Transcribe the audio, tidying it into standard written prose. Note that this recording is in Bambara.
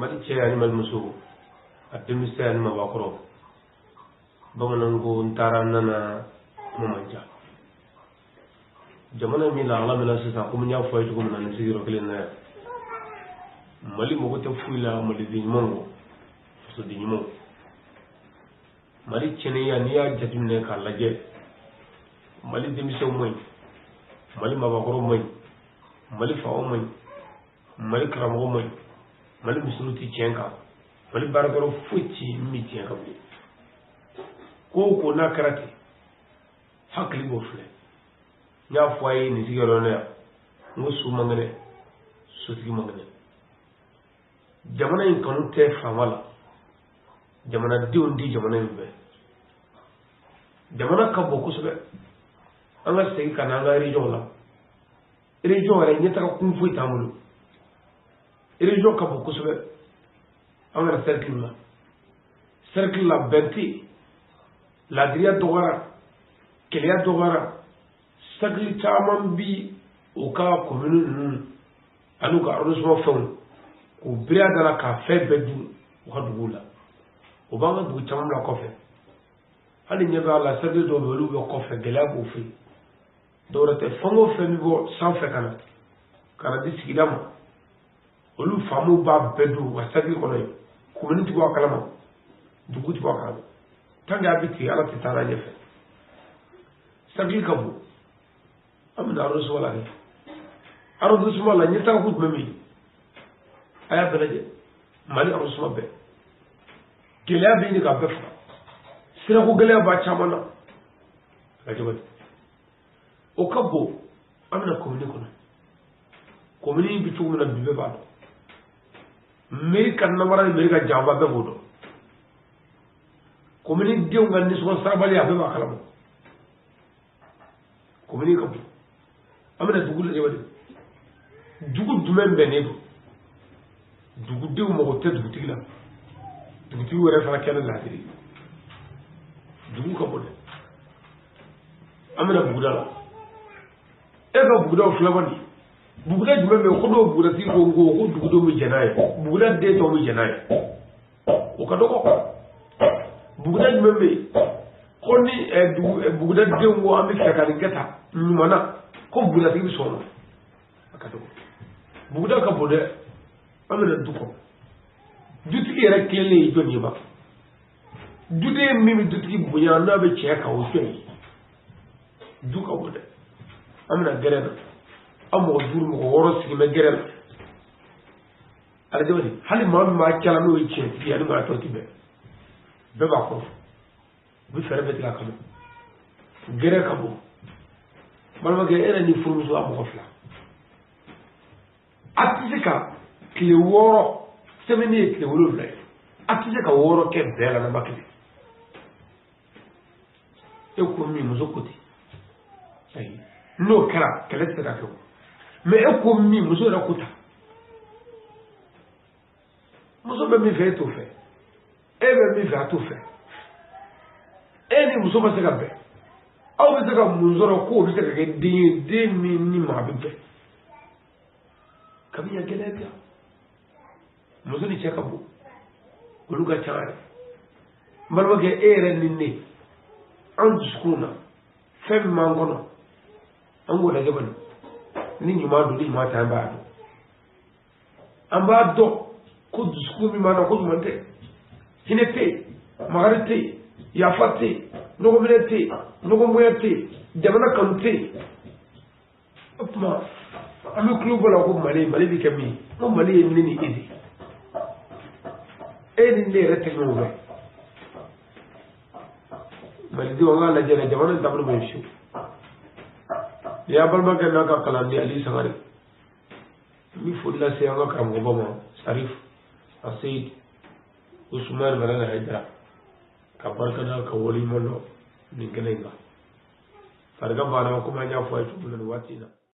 mari ce animal musu adimisa animal bakoro bamanango ntara nana mamanja jamana mi la ala mena sisan ko nya fo ko mena sigiro kelen na mali mo ko te fuila mali di mongo so di mo mali cene ya ni ya jatune ka laje mali dimisa moy mali mabakoro moy mali faaw moy mali karamo moy mali musuruti cenka mali baragaro fuci mi cenka ko na karate hakli bo fle nya foye ni sigaro na ngusu mangane sutigi mangane jamana in kanu te famala jamana diundi jamana imbe jamana ka boko sobe anga sey kana nga region la region re nyeta ka kun fuita mulu region ka boko sobe anga cercle la benti la diria dogara kelia dogara sagli taman bi o ka commune anu ka arrondissement fon ko bria dala ka fe bedu o ka dugula o banga du tamam la kofe hali nyeba la sagli do belu be kofe gela bo fi dorate fongo fe mi bo sans fe kana di sigidama olu famu ba bedu wa sagli kono commune ti ko kalama dugu ti ko kalama tanga abiti ala titana nyefe sagli kabu amna arus wala ni arus wala ni ta ko mami aya belaje mali arus mabbe kila bi ni ka befa sira ko gele ba chamana ajabati o kabo amna komini kono komini bi tumuna bibe ba me kan na mara me ga jamba be bodo komini dew ngal ni so sabali abe ba kala mo komini ko amana dugul e wadi dugu dumen be ne dugu dew mo ko te dugu tigla dugu ti wore fa kala la diri dugu ko bodde amana bugudala e ga bugudaw flabani buguda dumen be ko do buguda ti ko ngo ko dugu do mi janaay buguda de to mi janaay o ka do ko buguda dumen be koni buguda dew ngo ami fekani gata mana ko buguda ti bi solo akato buguda ka bodde amana duko dutigi rek kele joni ba dude mimi dutigi bunya na be cheka o joni duka bodde amana gerena amo dur mo woro sigi me gerena ala joni hali ma kala no yi chenti ya ma to tibe be ba ko bi fere be la kamo gere kabo malma ge era ni furu so am ko fla atisika kile woro semeni kile woro fla atisika woro ke bela na bakile e ko mi muzo koti ai no kara kale tsaka ko me e ko mi muzo ra kuta muzo be mi fe to fe e be mi fa to fe e ni muzo ba se ga be aw be se ga muzo ra ko be se ga de mi ni ma be kabi ya gelebia muzo ni cheka bu kuluga chare malwa ge ere ninne an skuna fem mangono ango da gaban ni nyuma do ni mata ba do amba do ko dusku mi mana ko mante hinete magarite ya fate no go minete no go moyete jamana kante opma ami club la ko mali bi kami mo mali ni ni idi e ni rete no be mali di wala la jere jamana tablu be shu ya balma ke na ka kalandi ali sagare mi fulla se anga kam go bama sarif asid usman barana haidara ka barka da ka woli molo ni kenenga farga bana ko ma nya fo ay tubulan watina